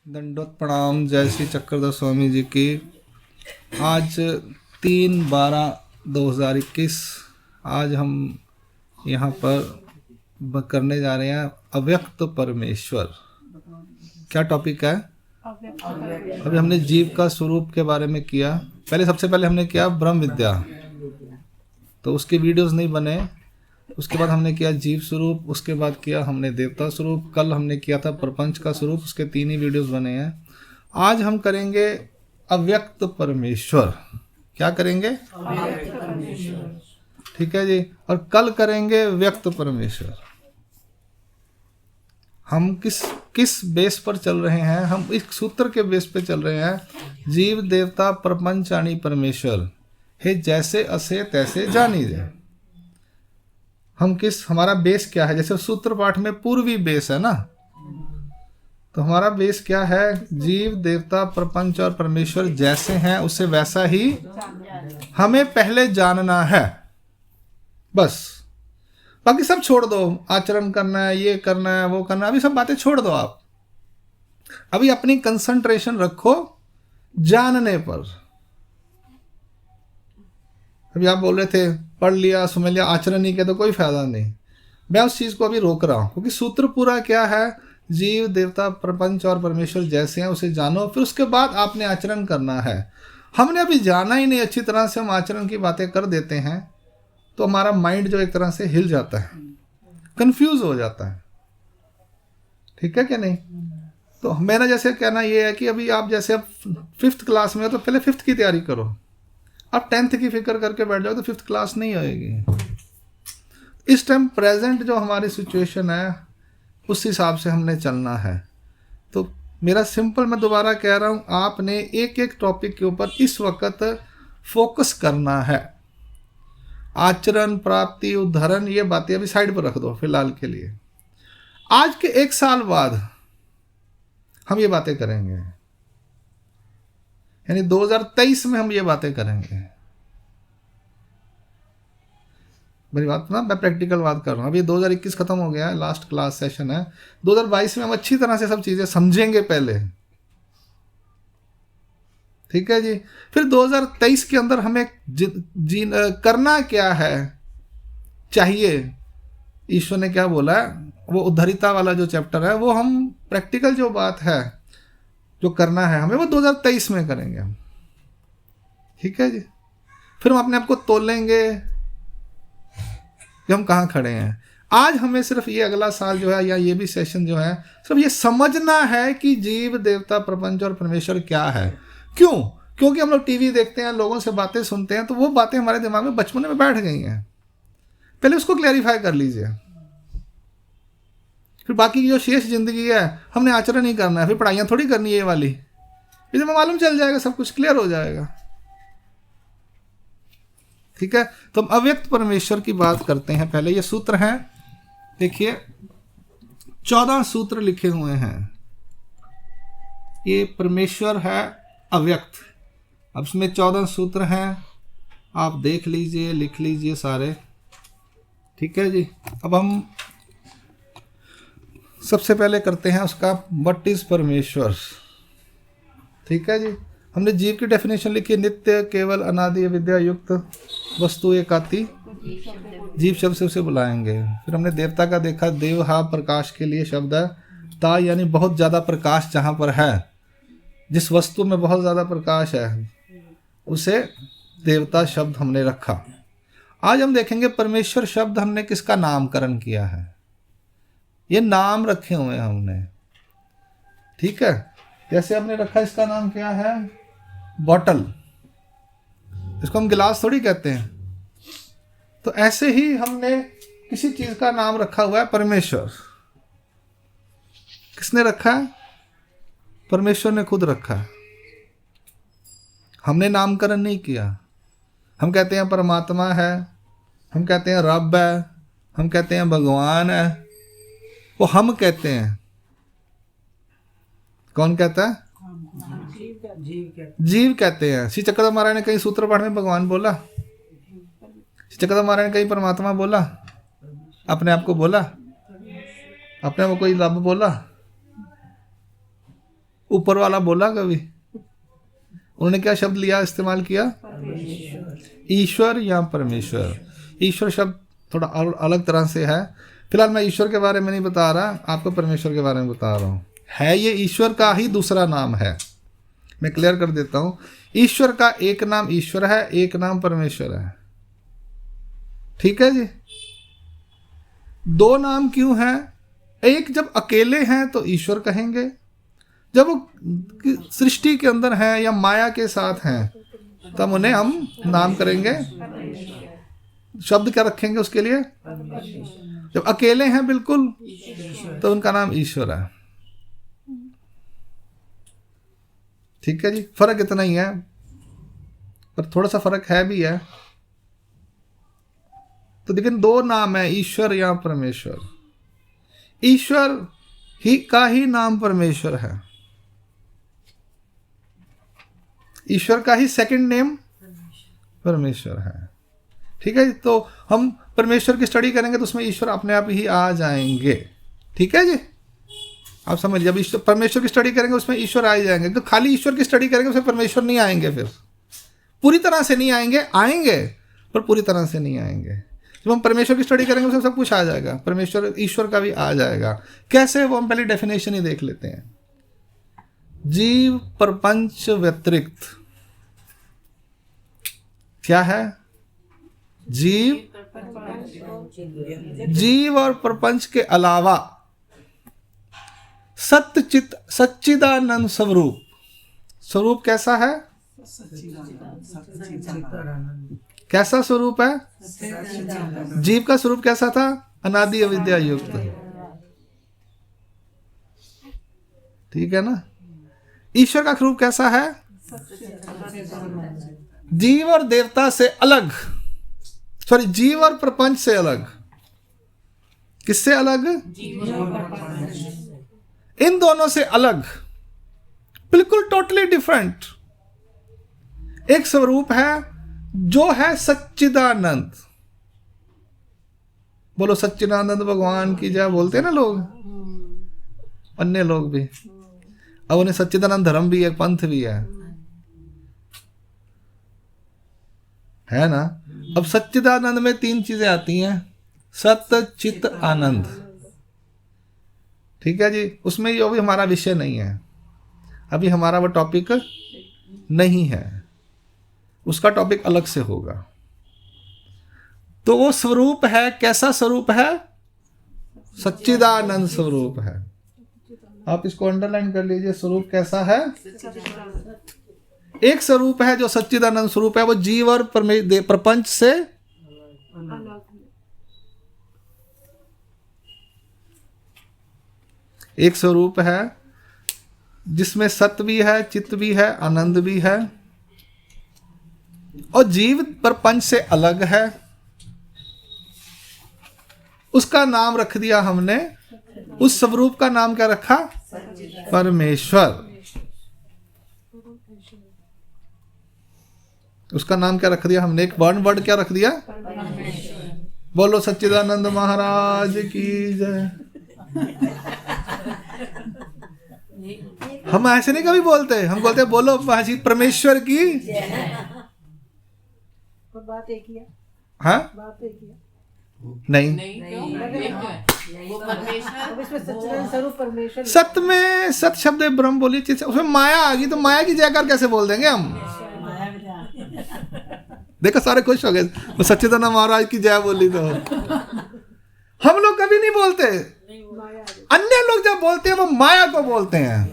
दंडोत प्रणाम। जय श्री चक्रधर स्वामी जी की। आज 3/12/2021 आज हम यहाँ पर करने जा रहे हैं अव्यक्त परमेश्वर। क्या टॉपिक है? अभी हमने जीव का स्वरूप के बारे में किया। सबसे पहले हमने किया ब्रह्म विद्या, तो उसके वीडियोस नहीं बने। उसके बाद हमने किया जीव स्वरूप, उसके बाद किया हमने देवता स्वरूप, कल हमने किया था प्रपंच का स्वरूप, उसके 3 ही वीडियोस बने हैं। आज हम करेंगे अव्यक्त परमेश्वर। क्या करेंगे? अव्यक्त परमेश्वर। ठीक है जी। और कल करेंगे व्यक्त परमेश्वर। हम किस बेस पर चल रहे हैं? हम इस सूत्र के बेस पे चल रहे हैं, जीव देवता प्रपंच आणि परमेश्वर हे जैसे असे तैसे जानी जाए। हमारा बेस क्या है? जैसे सूत्र पाठ में पूर्वी बेस है ना, तो हमारा बेस क्या है? जीव देवता प्रपंच और परमेश्वर जैसे हैं उसे वैसा ही हमें पहले जानना है, बस। बाकी सब छोड़ दो, आचरण करना है, ये करना है, वो करना है, अभी सब बातें छोड़ दो। आप अभी अपनी कंसंट्रेशन रखो जानने पर। अभी आप बोल रहे थे पढ़ लिया समझ लिया, आचरण नहीं किया तो कोई फायदा नहीं। मैं उस चीज को अभी रोक रहा हूं, क्योंकि सूत्र पूरा क्या है? जीव देवता प्रपंच और परमेश्वर जैसे हैं उसे जानो, फिर उसके बाद आपने आचरण करना है। हमने अभी जाना ही नहीं अच्छी तरह से, हम आचरण की बातें कर देते हैं तो हमारा माइंड जो एक तरह से हिल जाता है, कंफ्यूज हो जाता है। ठीक है क्या नहीं? तो मेरा जैसे कहना ये है कि अभी आप जैसे अब 5th क्लास में हो तो पहले 5th की तैयारी करो। अब 10th की फिक्र करके बैठ जाओ तो 5th क्लास नहीं होएगी। इस टाइम प्रेजेंट जो हमारी सिचुएशन है उस हिसाब से हमने चलना है। तो मेरा सिंपल, मैं दोबारा कह रहा हूँ, आपने एक एक टॉपिक के ऊपर इस वक्त फोकस करना है। आचरण, प्राप्ति, उदाहरण, ये बातें अभी साइड पर रख दो फिलहाल के लिए। आज के 1 साल बाद हम ये बातें करेंगे, यानी 2023 में हम ये बातें करेंगे। मेरी बात ना, मैं प्रैक्टिकल बात कर रहा हूँ। अभी 2021 खत्म हो गया है, लास्ट क्लास सेशन है। 2022 में हम अच्छी तरह से सब चीज़ें समझेंगे पहले। ठीक है जी। फिर 2023 के अंदर हमें करना क्या है चाहिए, ईश्वर ने क्या बोला है, वो उद्धरिता वाला जो चैप्टर है, वो हम प्रैक्टिकल जो बात है जो करना है हमें, वो 2023 में करेंगे हम। ठीक है जी। फिर हम अपने आप को तोलेंगे कि हम कहाँ खड़े हैं। आज हमें सिर्फ ये अगला साल जो है, या ये भी सेशन जो है, सिर्फ ये समझना है कि जीव देवता प्रपंच और परमेश्वर क्या है। क्यों? क्योंकि हम लोग टीवी देखते हैं, लोगों से बातें सुनते हैं, तो वो बातें हमारे दिमाग में बचपन में बैठ गई हैं। पहले उसको क्लैरिफाई कर लीजिए, फिर बाकी की जो शेष जिंदगी है हमने आचरण ही करना है। फिर पढ़ाइयाँ थोड़ी करनी है ये वाली, इसे में मालूम चल जाएगा, सब कुछ क्लियर हो जाएगा। ठीक है। तो हम अव्यक्त परमेश्वर की बात करते हैं। पहले ये सूत्र हैं, देखिए 14 सूत्र लिखे हुए हैं। ये परमेश्वर है अव्यक्त। अब इसमें 14 सूत्र हैं, आप देख लीजिए, लिख लीजिए सारे। ठीक है जी। अब हम सबसे पहले करते हैं उसका व्हाट इज परमेश्वर। ठीक है जी। हमने जीव की डेफिनेशन लिखी, नित्य केवल अनादि विद्या युक्त वस्तु एकाती, जीव शब्द से उसे बुलाएंगे। फिर हमने देवता का देखा, देव हा प्रकाश के लिए शब्द है, ता यानी बहुत ज़्यादा प्रकाश जहाँ पर है, जिस वस्तु में बहुत ज़्यादा प्रकाश है उसे देवता शब्द हमने रखा। आज हम देखेंगे परमेश्वर शब्द हमने किसका नामकरण किया है। ये नाम रखे हुए हैं हमने। ठीक है। जैसे हमने रखा, इसका नाम क्या है? बॉटल। इसको हम गिलास थोड़ी कहते हैं। तो ऐसे ही हमने किसी चीज का नाम रखा हुआ है परमेश्वर। किसने रखा है? परमेश्वर ने खुद रखा है, हमने नामकरण नहीं किया। हम कहते हैं परमात्मा है, हम कहते हैं रब है, हम कहते हैं भगवान है, वो हम कहते हैं। कौन कहता है? जीव कहते हैं। श्री चक्रधर महाराज ने कहीं सूत्र पाठ में भगवान बोला? श्री चक्रधर महाराज ने कहीं परमात्मा बोला? अपने आप को बोला? अपने आप को कोई रब बोला? ऊपर वाला बोला कभी? उन्होंने क्या शब्द लिया, इस्तेमाल किया? ईश्वर या परमेश्वर। ईश्वर शब्द थोड़ा अलग तरह से है। फिलहाल मैं ईश्वर के बारे में नहीं बता रहा, आपको परमेश्वर के बारे में बता रहा हूँ। है ये ईश्वर का ही दूसरा नाम है। मैं क्लियर कर देता हूँ, ईश्वर का एक नाम ईश्वर है, एक नाम परमेश्वर है। ठीक है जी। दो नाम क्यों हैं? एक जब अकेले हैं तो ईश्वर कहेंगे, जब वो सृष्टि के अंदर हैं या माया के साथ हैं तब उन्हें हम नाम करेंगे, शब्द क्या रखेंगे उसके लिए? जब अकेले हैं बिल्कुल तो उनका नाम ईश्वर है। ठीक है जी। फर्क इतना ही है, पर थोड़ा सा फर्क है भी है। तो लेकिन दो नाम है, ईश्वर या परमेश्वर। ईश्वर ही का ही नाम परमेश्वर है। ईश्वर का ही सेकंड नेम परमेश्वर है। ठीक है जी। तो हम परमेश्वर की स्टडी करेंगे तो उसमें ईश्वर अपने आप ही आ जाएंगे। ठीक है जी, आप समझ, जब ईश्वर परमेश्वर की स्टडी करेंगे उसमें ईश्वर आ ही जाएंगे। तो खाली ईश्वर की स्टडी करेंगे उसमें परमेश्वर नहीं आएंगे, फिर पूरी तरह से नहीं आएंगे, आएंगे पर पूरी तरह से नहीं आएंगे। जब हम परमेश्वर की स्टडी करेंगे उसमें सब कुछ आ जाएगा, परमेश्वर ईश्वर का भी आ जाएगा। कैसे, वो हम पहले डेफिनेशन ही देख लेते हैं। जीव प्रपंच व्यतिरिक्त क्या है? जीव और प्रपंच के अलावा सत्यचित सच्चिदानंद स्वरूप। स्वरूप कैसा है? कैसा स्वरूप है? जीव का स्वरूप कैसा था? अनादि अविद्या युक्त। ठीक है ना। ईश्वर का स्वरूप कैसा है? जीव और देवता से अलग, सॉरी, जीव और प्रपंच से अलग। किससे अलग? इन दोनों से अलग, बिल्कुल टोटली डिफरेंट एक स्वरूप है जो है सच्चिदानंद। बोलो सच्चिदानंद भगवान की जय, बोलते हैं ना लोग, अन्य लोग भी। अब उन्हें सच्चिदानंद धर्म भी है, पंथ भी है ना। अब सच्चिदानंद में तीन चीजें आती हैं, सत्य चित आनंद। ठीक है जी। उसमें ये भी हमारा विषय नहीं है, अभी हमारा वो टॉपिक नहीं है, उसका टॉपिक अलग से होगा। तो वो स्वरूप है, कैसा स्वरूप है? सच्चिदानंद स्वरूप है। आप इसको अंडरलाइन कर लीजिए, स्वरूप कैसा है? एक स्वरूप है जो सच्चिदानंद स्वरूप है, वो जीव और प्रपंच से एक स्वरूप है जिसमें सत्य भी है, चित्त भी है, आनंद भी है, और जीव प्रपंच से अलग है। उसका नाम रख दिया हमने, उस स्वरूप का नाम क्या रखा? परमेश्वर। उसका नाम क्या रख दिया हमने? एक वर्ड क्या रख दिया? बोलो सच्चिदानंद महाराज की जय। हम ऐसे नहीं कभी बोलते, हम बोलते बोलो परमेश्वर की। बात एक ही है। हाँ, बात एक ही है। नहीं, सत्य में सत्य शब्द ब्रह्म बोली चीज, उसमें माया आ गई तो माया की जयकार कैसे बोल देंगे हम? देखो सारे खुश हो गए, तो सच्चिदानंद महाराज की जय बोली तो हम लोग कभी नहीं बोलते। अन्य लोग जब बोलते हैं वो माया को बोलते हैं,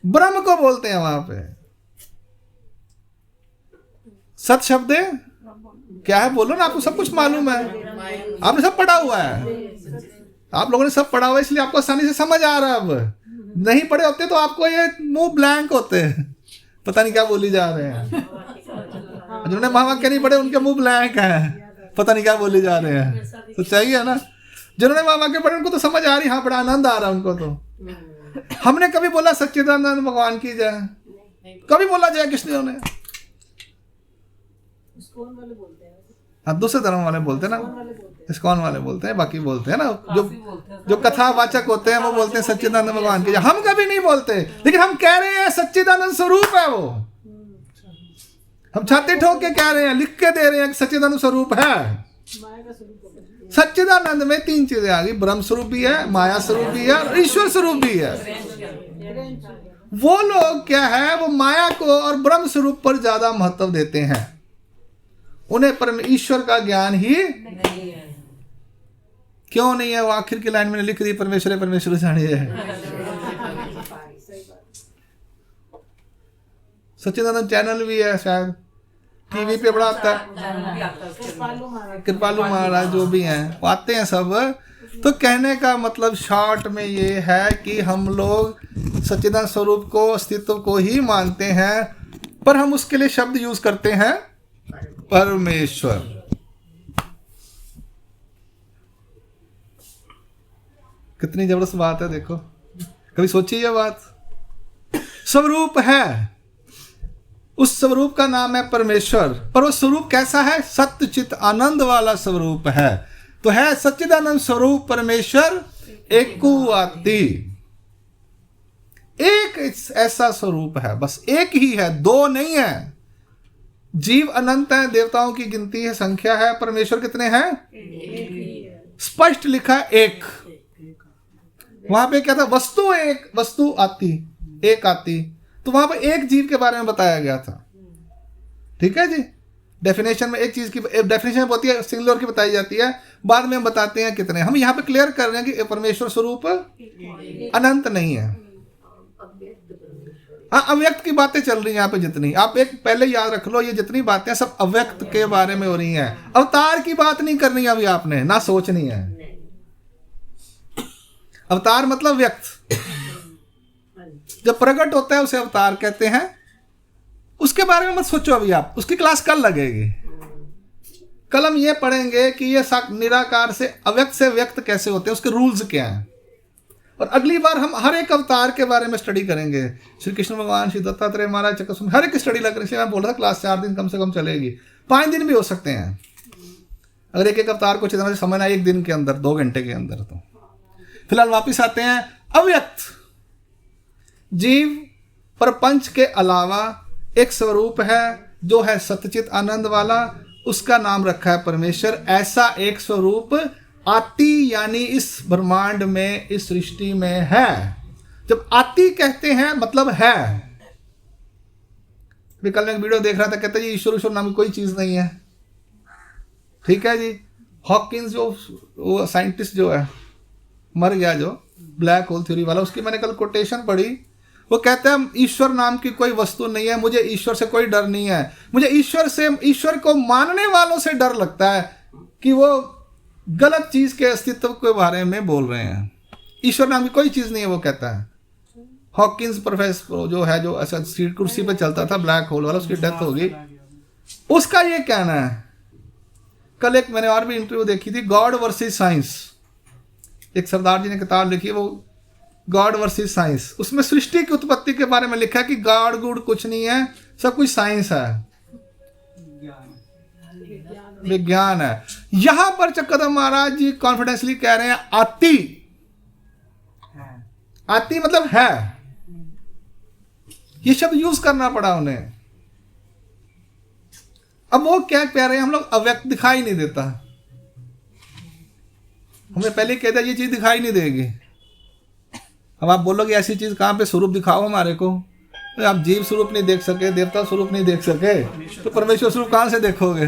ब्रह्म को बोलते हैं। वहां पे सत शब्द क्या है? बोलो ना, आपको सब कुछ मालूम है, आपने सब पढ़ा हुआ है, आप लोगों ने सब पढ़ा हुआ है, इसलिए आपको आसानी से समझ आ रहा है। अब नहीं पढ़े होते तो आपको ये मुंह ब्लैंक होते हैं, पता नहीं क्या बोली जा रहे हैं। जिन्होंने महावाक्य नहीं पढ़े उनके मुंह ब्लैंक है, पता नहीं क्या बोली जा रहे हैं। तो चाहिए ना, जिन्होंने महावाक्य पढ़े उनको तो समझ आ रही, हाँ बड़ा आनंद आ रहा है उनको। तो हमने कभी बोला सच्चिदानंद भगवान की जय? कभी बोला जय किसने? हाँ, दूसरे धर्म वाले बोलते ना, इस्कॉन वाले बोलते हैं, बाकी बोलते हैं ना, जो कथावाचक होते हैं वो बोलते हैं सच्चिदानंद भगवान की। हम कभी नहीं बोलते, लेकिन हम कह रहे हैं सच्चिदानंद स्वरूप है वो। हम छाती ठोक के कह रहे हैं, लिख के दे रहे हैं कि सच्चिदानंद स्वरूप है। माया का स्वरूप पकड़ लिया। सच्चिदानंद में 3 चीजें आ गई, ब्रह्म स्वरूप भी है, माया स्वरूप भी है और ईश्वर स्वरूप भी है। वो लोग क्या है, वो माया को और ब्रह्म स्वरूप पर ज्यादा महत्व देते हैं। उन्हें परम ईश्वर का ज्ञान ही क्यों नहीं है। वो आखिर की लाइन में लिख दी, परमेश्वर है, परमेश्वर जानिए। सच्चिदानंद चैनल भी है, शायद टीवी पे बड़ा आता है। कृपालु महाराज जो भी हैं वो आते हैं सब। तो कहने का मतलब शॉर्ट में ये है कि हम लोग सच्चिदानंद स्वरूप को, अस्तित्व को ही मानते हैं, पर हम उसके लिए शब्द यूज करते हैं परमेश्वर। कितनी जबरदस्त बात है, देखो कभी सोची ये बात। स्वरूप है, उस स्वरूप का नाम है परमेश्वर, पर वो स्वरूप कैसा है, सत्य चित आनंद वाला स्वरूप है। तो है सच्चिदानंद स्वरूप परमेश्वर एकुआती, एक ऐसा स्वरूप है, बस एक ही है, 2 नहीं है। जीव अनंत है, देवताओं की गिनती है, संख्या है, परमेश्वर कितने हैं, स्पष्ट लिखा एक। वहां पे क्या था, वस्तु एक, वस्तु आती, एक आती, तो वहां पर एक जीव के बारे में बताया गया था। ठीक है जी, डेफिनेशन में एक चीज की डेफिनेशन होती है, सिंगुलर की बताई जाती है, बाद में हम बताते हैं कितने। हम यहाँ पे क्लियर कर रहे हैं कि परमेश्वर स्वरूप अनंत नहीं है। हाँ, अव्यक्त की बातें चल रही हैं यहाँ पे जितनी, आप एक पहले याद रख लो, ये जितनी बातें सब अव्यक्त के बारे में हो रही हैं। अवतार की बात नहीं करनी अभी आपने, ना सोचनी है। अवतार मतलब व्यक्त, जब प्रकट होता है उसे अवतार कहते हैं। उसके बारे में मत सोचो अभी आप, उसकी क्लास कल लगेगी। कल हम ये पढ़ेंगे कि ये निराकार से अव्यक्त से व्यक्त कैसे होते हैं, उसके रूल्स क्या हैं। और अगली बार हम हर एक अवतार के बारे में स्टडी करेंगे। श्री कृष्ण भगवान, श्री दत्तात्रेय महाराज, चक्रसुंदर, हर एक स्टडी लग रही है। मैं बोल रहा था क्लास 4 दिन कम से कम चलेगी, 5 दिन भी हो सकते हैं अगर एक एक अवतार को अच्छी तरह से समझना 1 दिन के अंदर, 2 घंटे के अंदर। तो फिलहाल वापिस आते हैं। अव्यक्त जीव प्रपंच के अलावा एक स्वरूप है जो है सत्यचित आनंद वाला, उसका नाम रखा है परमेश्वर। ऐसा एक स्वरूप आती यानी इस ब्रह्मांड में, इस सृष्टि में है। जब आती कहते हैं मतलब है। कल मैं एक वीडियो देख रहा था, कहते जी ईश्वर नाम की कोई चीज नहीं है। ठीक है जी, हॉकिंस जो वो साइंटिस्ट जो है, मर गया जो, ब्लैक होल थ्योरी वाला, उसकी मैंने कल कोटेशन पढ़ी। वो कहते हैं ईश्वर नाम की कोई वस्तु नहीं है, मुझे ईश्वर से कोई डर नहीं है। मुझे ईश्वर को मानने वालों से डर लगता है कि वो गलत चीज के अस्तित्व के बारे में बोल रहे हैं। ईश्वर नाम की कोई चीज नहीं है, वो कहता है। हॉकिंस प्रोफेसर जो है, जो ऐसा सीट कुर्सी पे चलता था, ब्लैक होल वाला, उसकी डेथ हो गई। उसका ये कहना है। कल एक मैंने और भी इंटरव्यू देखी थी, गॉड वर्सेस साइंस। एक सरदार जी ने किताब लिखी है, वो गॉड वर्सेस साइंस। उसमें सृष्टि की उत्पत्ति के बारे में लिखा है कि गॉड गुड कुछ नहीं है, सब कुछ साइंस है, विज्ञान है। यहां पर चक्रधर महाराज जी कॉन्फिडेंसली कह रहे हैं आती, आती मतलब है। ये शब्द यूज करना पड़ा उन्हें। अब वो क्या कह रहे हैं, हम लोग अव्यक्त दिखाई नहीं देता। हमें पहले कह दिया ये चीज दिखाई नहीं देगी। अब आप बोलोगे ऐसी चीज कहां पे, स्वरूप दिखाओ हमारे को। तो आप जीव स्वरूप नहीं देख सके, देवता स्वरूप नहीं देख सके, तो परमेश्वर स्वरूप कहां से देखोगे।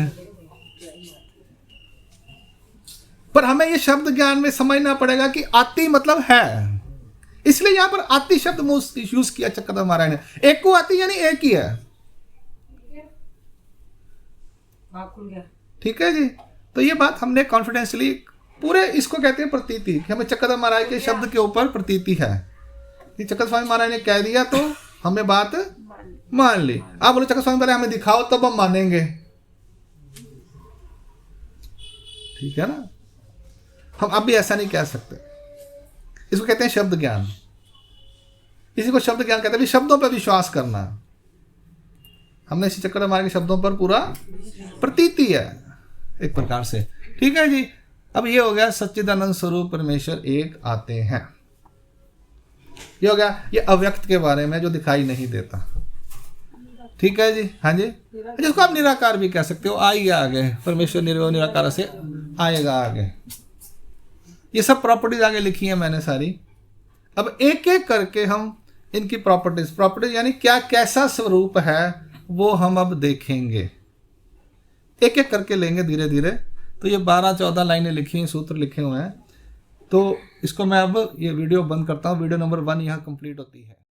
पर हमें ये शब्द ज्ञान में समझना पड़ेगा कि आती मतलब है। इसलिए यहां पर आती शब्द यूज किया चक्रधर महाराज ने। एक को आती यानी एक ही है। ठीक है जी, तो ये बात हमने कॉन्फिडेंसली पूरे, इसको कहते हैं प्रतीति, कि हमें चक्रधर महाराज के शब्द के ऊपर प्रतीति है कि चक्रधर स्वामी महाराज ने कह दिया तो हमें बात मान ली। आप बोलो चक्रधर स्वामी महाराज हमें दिखाओ तब हम मानेंगे। ठीक है ना, हम अब भी ऐसा नहीं कह सकते। इसको कहते हैं शब्द ज्ञान। इसी को शब्द ज्ञान कहते हैं, शब्दों पर विश्वास करना। हमने इसी चक्रधर महाराज के शब्दों पर पूरा प्रतीति है एक प्रकार से। ठीक है जी, अब ये हो गया सच्चिदानंद स्वरूप परमेश्वर एक आते हैं। ये हो गया ये अव्यक्त के बारे में जो दिखाई नहीं देता। ठीक है जी, हाँ जी, जिसको आप निराकार भी कह सकते हो, आएगा आगे, परमेश्वर निर्वय निराकार से आएगा आगे। ये सब प्रॉपर्टीज आगे लिखी है मैंने सारी। अब एक एक करके हम इनकी प्रॉपर्टीज यानी क्या कैसा स्वरूप है वो हम अब देखेंगे, एक एक करके लेंगे धीरे धीरे। तो ये 12-14 लाइनें लिखी हैं, सूत्र लिखे हुए हैं। तो इसको मैं अब ये वीडियो बंद करता हूँ। वीडियो नंबर 1 यहाँ कंप्लीट होती है।